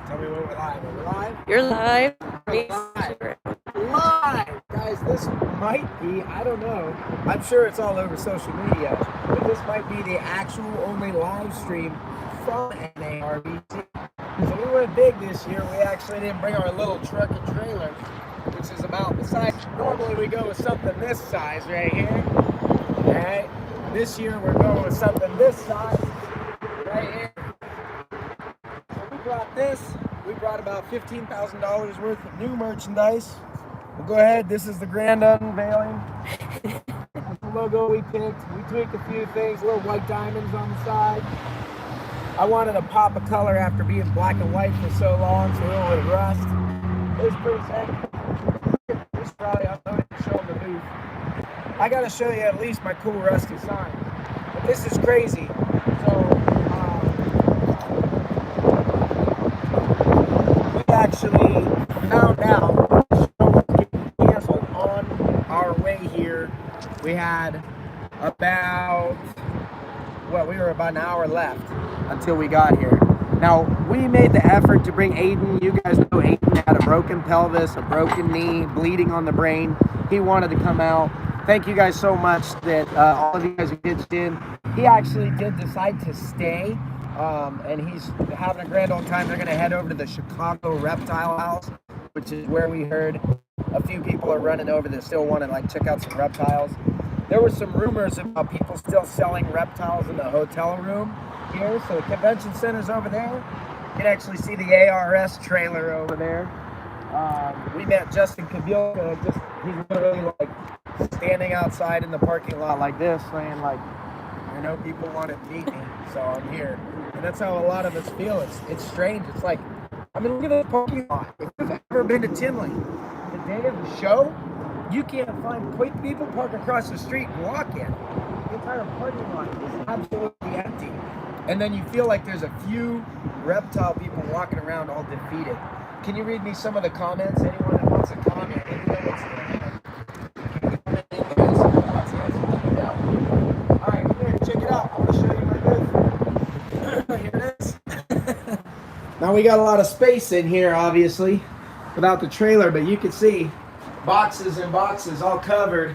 Tell me when we're live. Are we live? You're live. We're live. Live! Guys, this might be, I don't know, I'm sure it's all over social media, but this might be the actual only live stream from NARBC. So we went big this year. We actually didn't bring our little truck and trailer, which is about the size. Normally we go with something this size right here. Alright? This year we're going with something this size right here. So we brought this. We brought about $15,000 worth of new merchandise. We'll go ahead. This is the grand unveiling. That's the logo we picked. We tweaked a few things. Little white diamonds on the side. I wanted to pop a color after being black and white for so long, so a little bit of rust. It's pretty sick. This is probably uploaded to show them the booth. I gotta show you at least my cool rusty sign. But this is crazy. So we actually found out the show was getting canceled on our way here. We had about, well, we were about an hour left until we got here. Now, we made the effort to bring Aiden. You guys know Aiden had a broken pelvis, a broken knee, bleeding on the brain. He wanted to come out. Thank you guys so much that all of you guys who pitched in. He actually did decide to stay, and he's having a grand old time. They're going to head over to the Chicago Reptile House, which is where we heard a few people are running over that still want to like check out some reptiles. There were some rumors about people still selling reptiles in the hotel room here. So the convention center's over there. You can actually see the ARS trailer over there. We met Justin Kabilka. He's literally like standing outside in the parking lot like this, saying like, I know people want to meet me, so I'm here. And that's how a lot of us feel. It's strange. It's like, I mean, look at the parking lot. If you've ever been to Tinley, the day of the show, you can't find people park across the street and walk in. The entire parking lot is absolutely empty. And then you feel like there's a few reptile people walking around all defeated. Can you read me some of the comments? Anyone that wants to comment, let me know what's going on. All right, come here, check it out. I want to show you my booth. Here it is. Now we got a lot of space in here, obviously, without the trailer, but you can see boxes and boxes all covered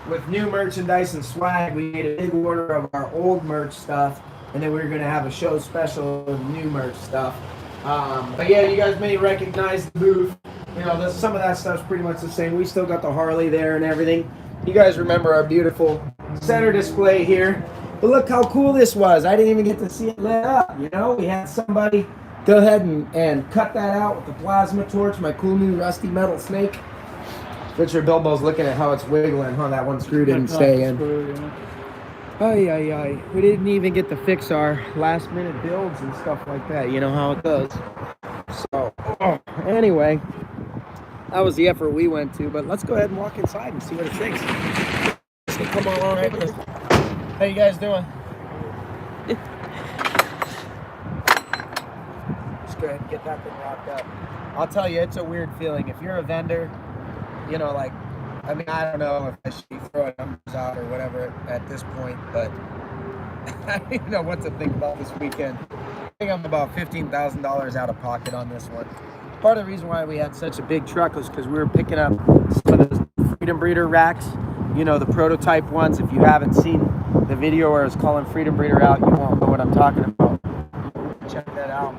with new merchandise and swag. We made a big order of our old merch stuff, and then we were going to have a show special of new merch stuff. But yeah, you guys may recognize the booth. You know, some of that stuff's pretty much the same. We still got the Harley there and everything. You guys remember our beautiful center display here. But look how cool this was. I didn't even get to see it lit up, you know? We had somebody go ahead and cut that out with the plasma torch, my cool new rusty metal snake. Richard Bilbo's looking at how it's wiggling, huh? That one screw didn't stay in. Ay. We didn't even get to fix our last minute builds and stuff like that. You know how it goes. So, anyway, that was the effort we went to. But let's go ahead and walk inside and see what it takes. So come on, right with us. How you guys doing? Just go ahead and get that thing wrapped up. I'll tell you, it's a weird feeling. If you're a vendor, you know, like, I mean, I don't know if I should be throwing numbers out or whatever at this point, but I don't even know what to think about this weekend. I think I'm about $15,000 out of pocket on this one. Part of the reason why we had such a big truck was because we were picking up some of those Freedom Breeder racks, you know, the prototype ones. If you haven't seen the video where I was calling Freedom Breeder out, you won't know what I'm talking about. Check that out.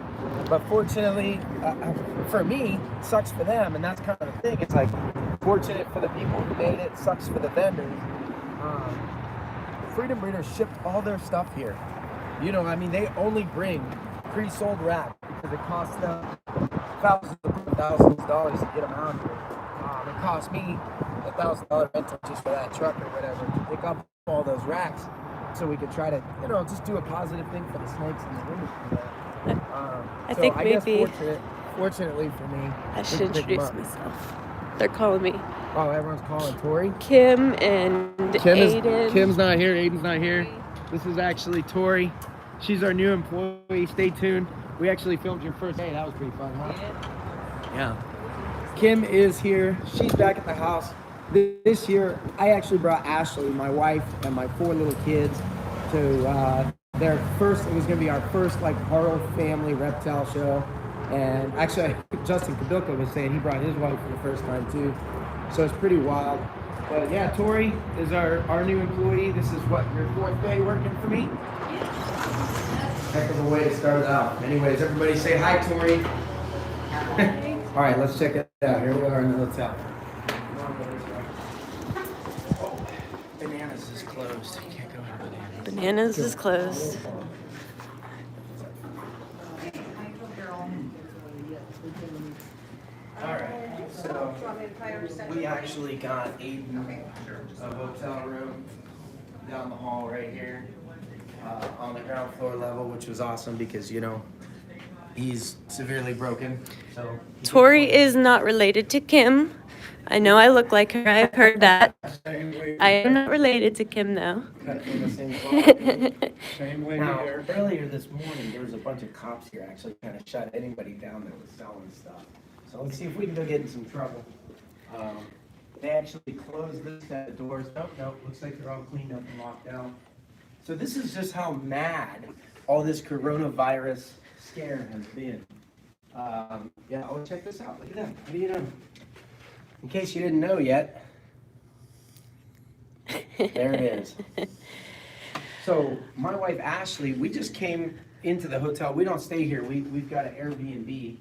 But fortunately, for me, it sucks for them, and that's kind of the thing. It's like, fortunate for the people who made it, sucks for the vendors. Freedom Breeders shipped all their stuff here. You know, I mean, they only bring pre-sold racks because it costs them thousands of dollars to get them out here. It cost me $1,000 rental just for that truck or whatever to pick up all those racks, so we could try to, you know, just do a positive thing for the snakes in the industry. I think maybe, fortunately for me, I should introduce myself. They're calling me. Oh, everyone's calling Tori? Kim and Aiden. Kim's not here. Aiden's not here. This is actually Tori. She's our new employee. Stay tuned. We actually filmed your first day. That was pretty fun, huh? Yeah. Kim is here. She's back at the house. This year, I actually brought Ashley, my wife, and my 4 little kids to their first, it was going to be our first like Harl family reptile show. And actually, Justin Kabilka was saying he brought his wife for the first time too. So it's pretty wild. But yeah, Tori is our new employee. This is what, your 4th day working for me? Heck of a way to start it out. Anyways, everybody say hi, Tori. Hi. All right, let's check it out. Here we are in the hotel. Oh, Bananas is closed. You can't go into Bananas. Bananas is closed. All right, so we actually got Aiden a hotel room down the hall right here on the ground floor level, which was awesome because, you know, he's severely broken. So Tori is not related to Kim. I know I look like her. I've heard that. I am not related to Kim, though. Same way here. Earlier this morning, there was a bunch of cops here actually kind of shut anybody down that was selling stuff. So let's see if we can go get in some trouble. They actually closed this set of doors. Nope, looks like they're all cleaned up and locked down. So this is just how mad all this coronavirus scare has been. Yeah, oh, check this out. Look at that. What do you know? In case you didn't know yet, there it is. So my wife Ashley, we just came into the hotel. We don't stay here. We've got an Airbnb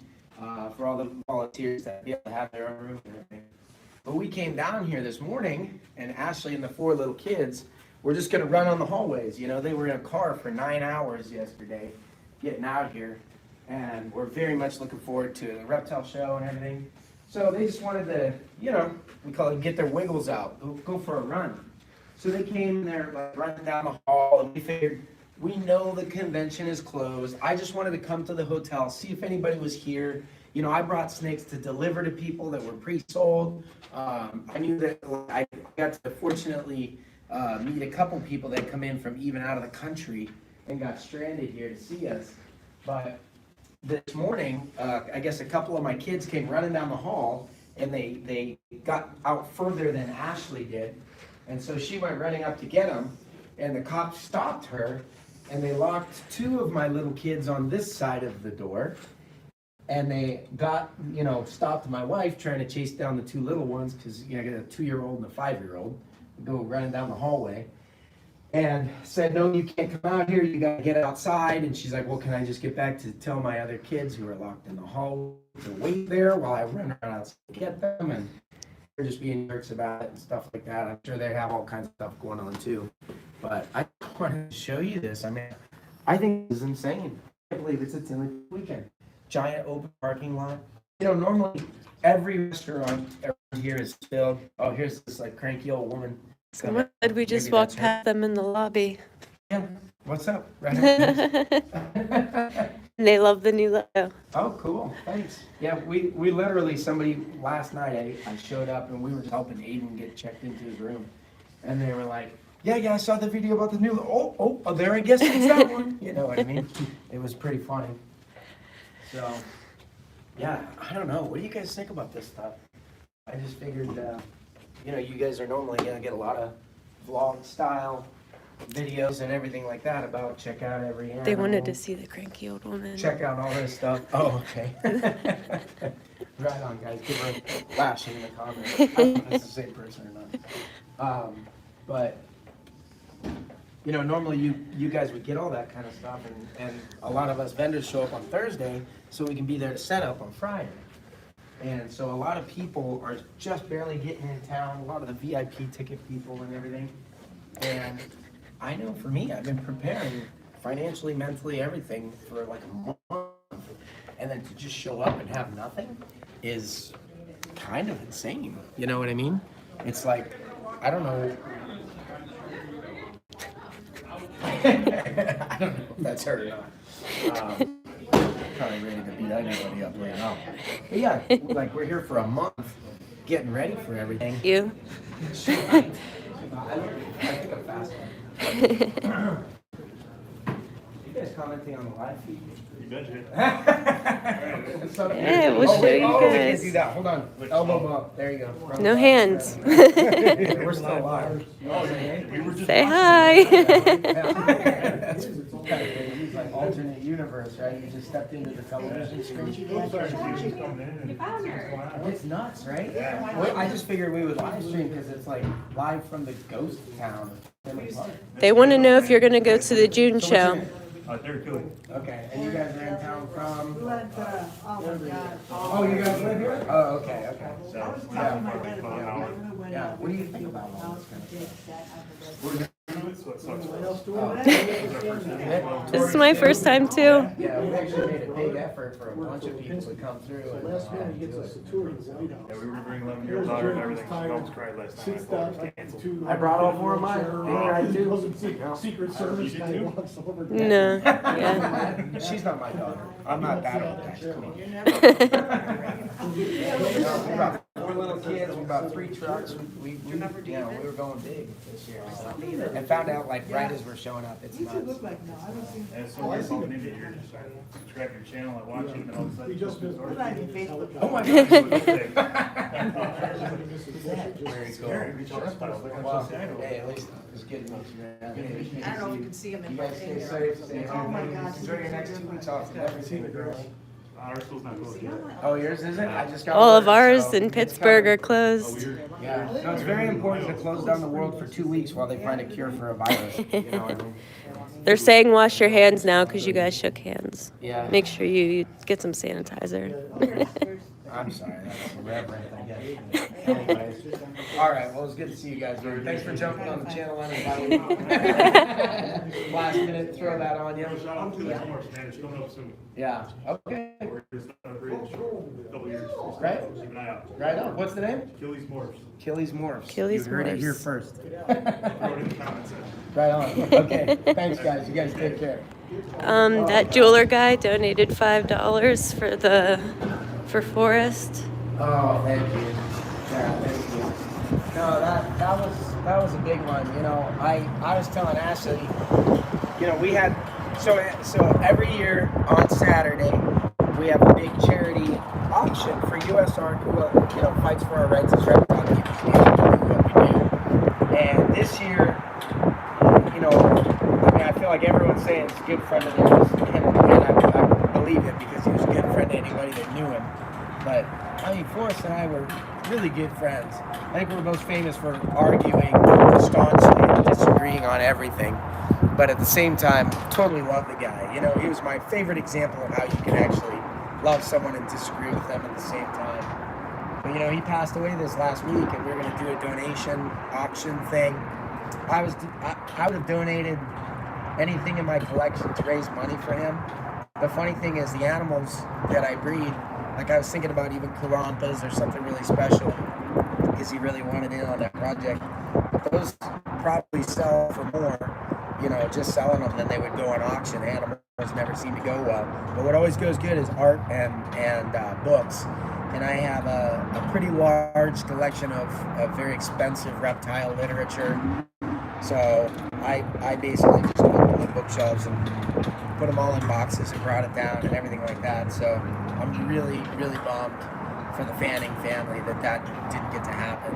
for all the volunteers that be able to have their own room and everything. But we came down here this morning, and Ashley and the 4 little kids were just going to run on the hallways. You know, they were in a car for 9 hours yesterday getting out here, and we're very much looking forward to the reptile show and everything. So they just wanted to, you know, we call it get their wiggles out, go for a run. So they came and they're like running down the hall, and we figured, we know the convention is closed. I just wanted to come to the hotel, see if anybody was here. You know, I brought snakes to deliver to people that were pre-sold. I knew that I got to fortunately meet a couple people that come in from even out of the country and got stranded here to see us. But this morning, I guess a couple of my kids came running down the hall, and they got out further than Ashley did. And so she went running up to get them, and the cops stopped her, and they locked 2 of my little kids on this side of the door. And they got, you know, stopped my wife trying to chase down the 2 little ones because, you know, I got a 2-year-old and a 5-year-old go running down the hallway. And said, no, you can't come out here, you gotta get outside. And she's like, well, can I just get back to tell my other kids who are locked in the hall to wait there while I run around outside to get them? And they're just being jerks about it and stuff like that. I'm sure they have all kinds of stuff going on too. But I wanted to show you this. I mean, I think this is insane. I can't believe it's a Tinley weekend. Giant open parking lot. You know, normally every restaurant around here is filled. Oh, here's this like cranky old woman. Someone said we just walked past them in the lobby. Yeah, what's up? Right. They love the new logo. Oh, cool. Thanks. Yeah, we literally, somebody last night, I showed up and we were helping Aiden get checked into his room. And they were like, yeah, I saw the video about the new, oh, there, I guess it's that one. You know what I mean? It was pretty funny. So, yeah, I don't know. What do you guys think about this stuff? I just figured, you know, you guys are normally going to get a lot of vlog style videos and everything like that about check out every animal. They wanted to see the cranky old woman. Check out all this stuff. Oh, okay. Right on, guys. Give her a lash in the comments. I don't know if it's the same person or not. But, you know, normally you guys would get all that kind of stuff, and a lot of us vendors show up on Thursday so we can be there to set up on Friday. And so a lot of people are just barely getting in town, a lot of the VIP ticket people and everything. And I know for me, I've been preparing financially, mentally, everything for like a month. And then to just show up and have nothing is kind of insane. You know what I mean? It's like, I don't know. I don't know if that's her or not. Probably ready to beat anybody up right now. But yeah, like we're here for a month getting ready for everything. You? I think I'm fast. You guys commenting on the live feed? You betcha. Yeah, we'll show you we can't guys. do that. Hold on. Elbow up. There you go. No hands. We're still live. We were just Say hi. That's kind of crazy. He's like, alternate universe, right? You just stepped into the television screen. It's nuts, right? Well, I just figured we would live stream because it's like live from the ghost town. They want to know if you're going to go to the June So what's your show. name? Okay, and you guys are in town from? Oh, you guys live here? Oh, okay, okay. Yeah, what do you think about all this kind of stuff? This is my first time too. Yeah, we actually made a big effort for a bunch of people to come through. And, Yeah, we were bringing 11-year-old daughter and everything. She almost cried last night. I brought all 4 of mine. Secret Service guy walks over. No. Yeah. She's not my daughter. I'm not that old, actually. We brought 4 little kids. We brought 3 trucks. We were going big this year. So. And found out like right as we're showing up, it's nuts. And so we're bumping into your subscribe to your channel, I watch it, and all of a sudden. Oh my God. Very cool. Well, hey, at least it's good to meet you. I don't know if you can see them in You guys stay safe. Stay Oh my home. gosh. Enjoy your next 2 weeks off. Never seen the girls. Our school's not closed yet. Oh, yours isn't? I just got All of word, ours so in it's Pittsburgh are coming. closed. Yeah, no, it's very important to close down the world for 2 weeks while they find a cure for a virus. You know what I mean? They're saying wash your hands now because you guys shook hands. Yeah. Make sure you get some sanitizer. I'm sorry, that's a reverend thing. Anyways. All right, well, it's good to see you guys. Thanks for jumping on the channel and inviting me. Last minute, throw that on you. It's coming up soon. Yeah, okay. We're just on a bridge, a couple years. Right? Keep an eye out. Right on. What's the name? Achilles morphs. Achilles Morphs. Achilles You heard it Morphs. here first. Throw it in the comment section. Right on. Okay, thanks, guys. You guys take care. That jeweler guy donated $5 for Forrest. Oh, thank you. Yeah, thank you. No, that was a big one. You know, I was telling Ashley, you know, we had so every year on Saturday we have a big charity auction for USR who fights for our rights as reptile keepers. We do what we do. And this year, you know, I mean, I feel like everyone's saying it's a good friend of theirs, and I believe it because he was a good friend to anybody that knew him. But I mean, Forrest and I were really good friends. I think we're most famous for arguing staunchly and disagreeing on everything. But at the same time, totally love the guy. You know, he was my favorite example of how you can actually love someone and disagree with them at the same time. But you know, he passed away this last week, and we were going to do a donation auction thing. I would have donated anything in my collection to raise money for him. The funny thing is, the animals that I breed, like I was thinking about even Karompas or something really special, because he really wanted in on that project. But those probably sell for more, you know, just selling them than they would go on auction. Animals never seem to go well. But what always goes good is art and books. And I have a pretty large collection of very expensive reptile literature. So I basically just opened the bookshelves and put them all in boxes and brought it down and everything like that. So I'm really, really bummed for the Fanning family that didn't get to happen.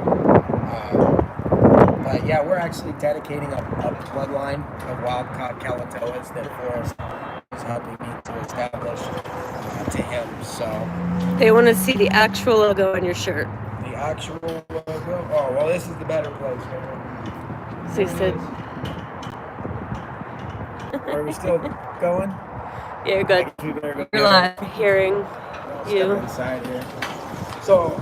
But yeah, we're actually dedicating a bloodline of wild-caught Kalatoas that Forrest was helping me to establish to him. So They want to see the actual logo on your shirt. the actual logo. Oh well, this is the better place. Man. So he said, Are we still going? "You're good. We better go. We're live hearing Step you." inside here. So,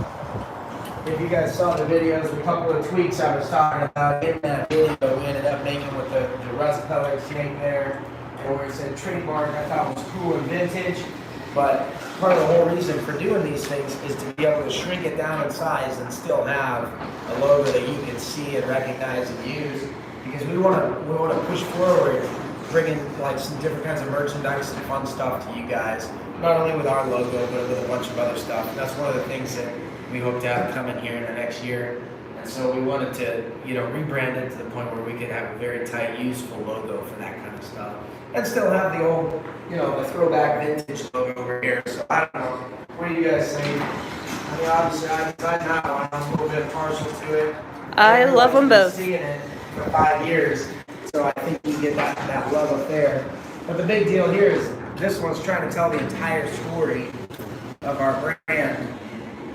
if you guys saw the videos, a couple of tweaks I was talking about in that video, we ended up making with the rust-colored snake there, and where it said trademark, I thought was cool and vintage. But part of the whole reason for doing these things is to be able to shrink it down in size and still have a logo that you can see and recognize and use. Because we want to push forward, bringing like some different kinds of merchandise and fun stuff to you guys. Not only with our logo, but with a bunch of other stuff. And that's one of the things that we hope to have coming here in the next year. And so we wanted to, rebrand it to the point where we could have a very tight, useful logo for that kind of stuff. And still have the old, the throwback vintage logo over here. So I don't know. What do you guys think? I mean, obviously, I decided now I'm a little bit partial to it. I love them both. Seeing it for 5 years, so I think you get that love up there. But the big deal here is this one's trying to tell the entire story of our brand.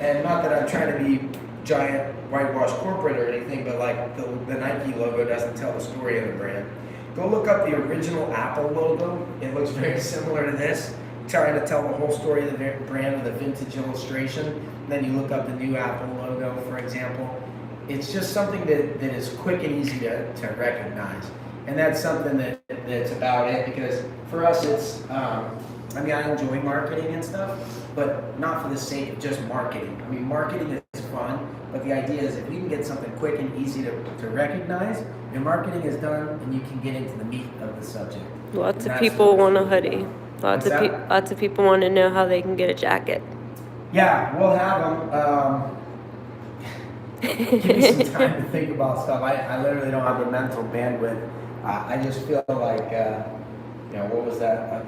And not that I'm trying to be giant whitewash corporate or anything, but like the Nike logo doesn't tell the story of the brand. Go look up the original Apple logo. It looks very similar to this, trying to tell the whole story of the brand with a vintage illustration. And then you look up the new Apple logo, for example. It's just something that is quick and easy to recognize. And that's something that's about it, because for us it's, I mean, I enjoy marketing and stuff, but not for the sake of just marketing. I mean, marketing is fun, but the idea is if you can get something quick and easy to recognize, your marketing is done and you can get into the meat of the subject. Lots of people want a hoodie. Lots of people want to know how they can get a jacket. Yeah, we'll have them. Give me some time to think about stuff. I literally don't have the mental bandwidth. I just feel like, you know, what was that?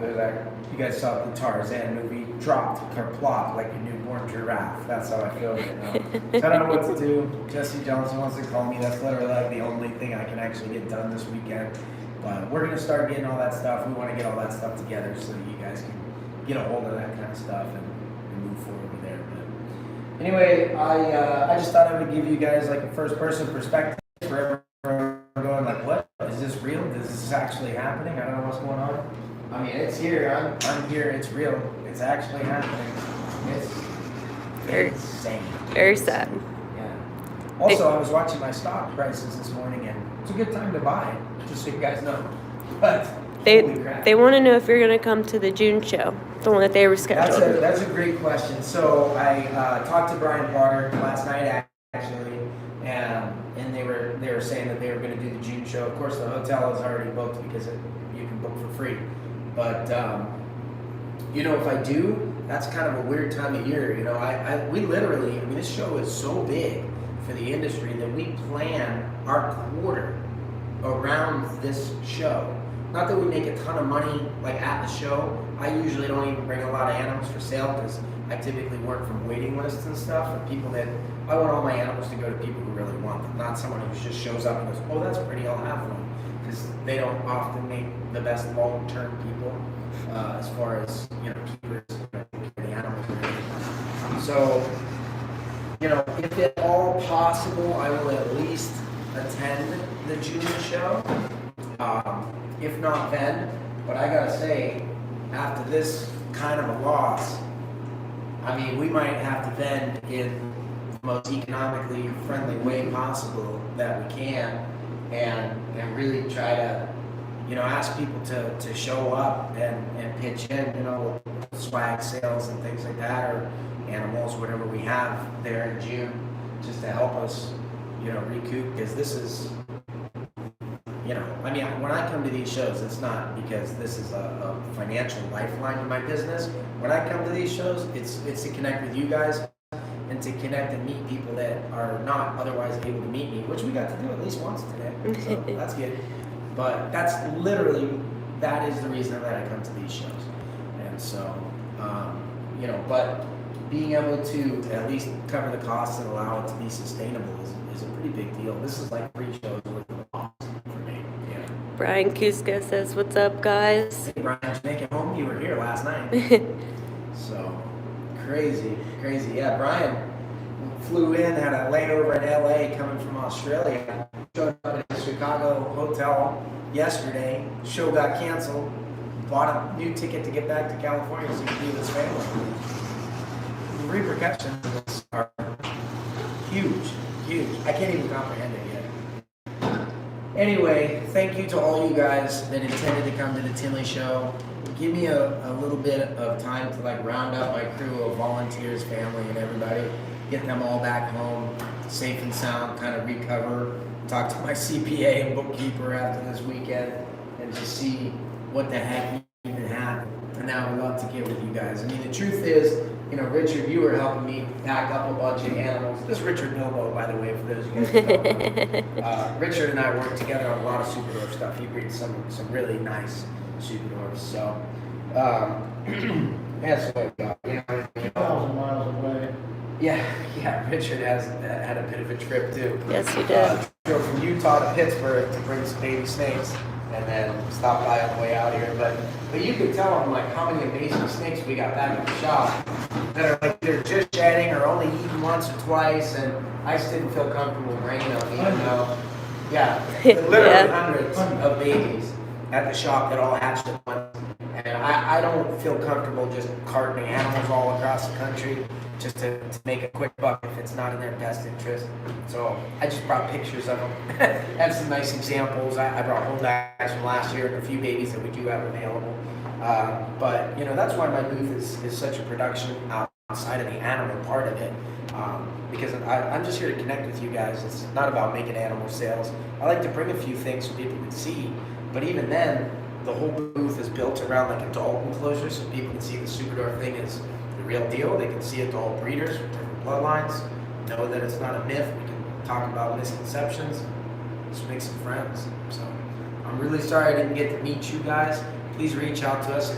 You guys saw the Tarzan movie, dropped or plopped like a newborn giraffe. That's how I feel right now. So I don't know what to do. Jesse Johnson wants to call me. That's literally like the only thing I can actually get done this weekend. But we're going to start getting all that stuff. We want to get all that stuff together so you guys can get a hold of that kind of stuff and move forward with there. But anyway, I just thought I would give you guys like a first-person perspective for everyone going like, what? Is this real? Is this actually happening? I don't know what's going on. I mean, it's here. I'm here. It's real. It's actually happening. It's insane. Very sad. Yeah. Also, I was watching my stock prices this morning, and it's a good time to buy, just so you guys know. But they want to know if you're going to come to the June show, the one that they were scheduled. That's a great question. So I talked to Brian Potter last night, actually, and they were saying that they were going to do the June show. Of course, the hotel is already booked because you can book for free. But you know, if I do, that's kind of a weird time of year. You know, we literally, I mean, this show is so big for the industry that we plan our quarter around this show. Not that we make a ton of money like at the show. I usually don't even bring a lot of animals for sale because I typically work from waiting lists and stuff, and people that I want all my animals to go to people who really want them, not someone who just shows up and goes, oh, that's pretty, I'll have one. Because they don't often make the best long-term people as far as, you know, keepers of the animals. So, you know, if at all possible, I will at least attend the June show. If not then, but I gotta say, after this kind of a loss, I mean, we might have to vend in the most economically friendly way possible that we can, and really try to, you know, ask people to show up and pitch in, you know, with swag sales and things like that, or animals, whatever we have there in June, just to help us, you know, recoup, because this is, you know, I mean, when I come to these shows, it's not because this is a financial lifeline to my business. When I come to these shows, it's to connect with you guys and to connect and meet people that are not otherwise able to meet me, which we got to do at least once today, so that's good. But that's literally, that is the reason that I come to these shows. And so, you know, but being able to at least cover the costs and allow it to be sustainable is a pretty big deal. This is like 3 shows worth of cost for me. Yeah. Brian Kuska says, what's up, guys? Hey, Brian, did you make it home? You were here last night. So, crazy. Yeah, Brian flew in, had a layover in LA coming from Australia. Showed up at his Chicago hotel yesterday. Show got canceled. Bought a new ticket to get back to California so he could be with his family. The repercussions are huge. I can't even comprehend it yet. Anyway, thank you to all you guys that intended to come to the Tinley show. Give me a little bit of time to like round up my crew of volunteers, family, and everybody. Get them all back home, safe and sound, kind of recover. Talk to my CPA and bookkeeper after this weekend and just see what the heck even happened. And now I'd love to get with you guys. I mean, the truth is, you know, Richard, you were helping me pack up a bunch of animals. This is Richard Bilbo, by the way, for those of you guys who know. Richard and I work together on a lot of Super Dwarf stuff. He breeds some really nice Super Dwarfs. So, that's what we got. You know, 2,000 miles away. Yeah, Richard has had a bit of a trip too. Yes, he did. Drove from Utah to Pittsburgh to bring some baby snakes, and then stop by on the way out here. But you could tell them like how many amazing snakes we got back at the shop that are like either just shedding or only eaten once or twice, and I just didn't feel comfortable bringing them, even though, literally hundreds of babies at the shop that all hatched at once. And I don't feel comfortable just carting animals all across the country just to make a quick buck if it's not in their best interest. So I just brought pictures of them. Have some nice examples. I brought home guys from last year and a few babies that we do have available. But you know, that's why my booth is such a production outside of the animal part of it. Because I'm just here to connect with you guys. It's not about making animal sales. I like to bring a few things so people can see. But even then, the whole booth is built around like adult enclosures so people can see the Super Dwarf thing is the real deal. They can see adult breeders from different bloodlines, know that it's not a myth. We can talk about misconceptions, just make some friends. So I'm really sorry I didn't get to meet you guys. Please reach out to us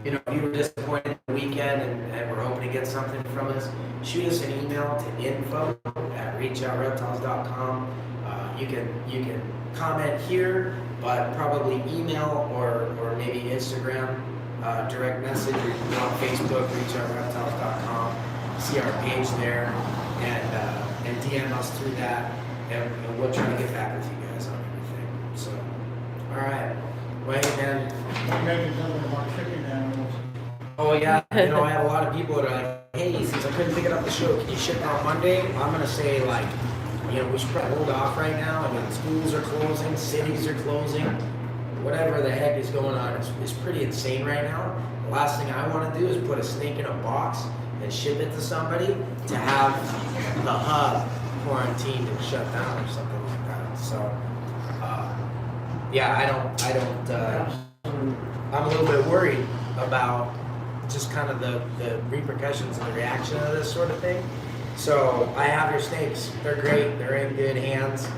if if you were disappointed in the weekend and we're hoping to get something from us. Shoot us an email to info@reachoutreptiles.com. You can comment here, but probably email or maybe Instagram, direct message, or you can go on Facebook, reachoutreptiles.com, see our page there, and DM us through that, and we'll try to get back with you guys on everything. So, all right. Well, hey, man. Maybe another one chicken animals. Oh yeah, I had a lot of people that are like, hey, since I couldn't pick it up the show, can you ship it on Monday? I'm gonna say like, we should probably hold off right now. I mean, schools are closing, cities are closing, whatever the heck is going on. It's pretty insane right now. The last thing I want to do is put a snake in a box and ship it to somebody to have the hub quarantined and shut down or something like that. So, I'm a little bit worried about just kind of the repercussions and the reaction of this sort of thing. So I have your snakes. They're great. They're in good hands.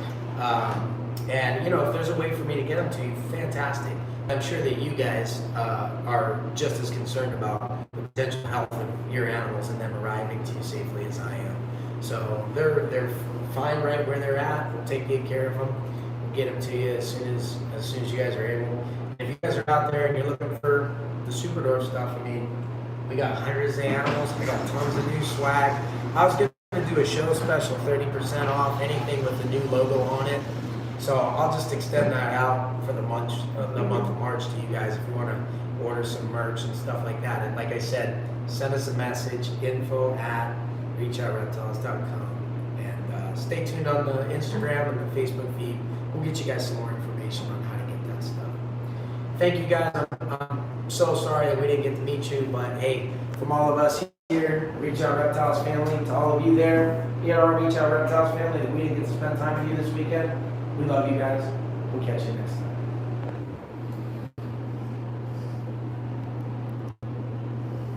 And if there's a way for me to get them to you, fantastic. I'm sure that you guys are just as concerned about the potential health of your animals and them arriving to you safely as I am. So they're fine right where they're at. We'll take good care of them. We'll get them to you as soon as you guys are able. If you guys are out there and you're looking for the Super Dwarf stuff, we got hundreds of animals. We got tons of new swag. I was going to do a show special, 30% off anything with the new logo on it. So I'll just extend that out for the month of March to you guys if you want to order some merch and stuff like that. And like I said, send us a message, info@reachoutreptiles.com. And stay tuned on the Instagram and the Facebook feed. We'll get you guys some more information on how to get that stuff. Thank you guys. I'm so sorry that we didn't get to meet you, but hey, from all of us here, Reach Out Reptiles family, to all of you there, our Reach Out Reptiles family that we didn't get to spend time with you this weekend, we love you guys. We'll catch you next time.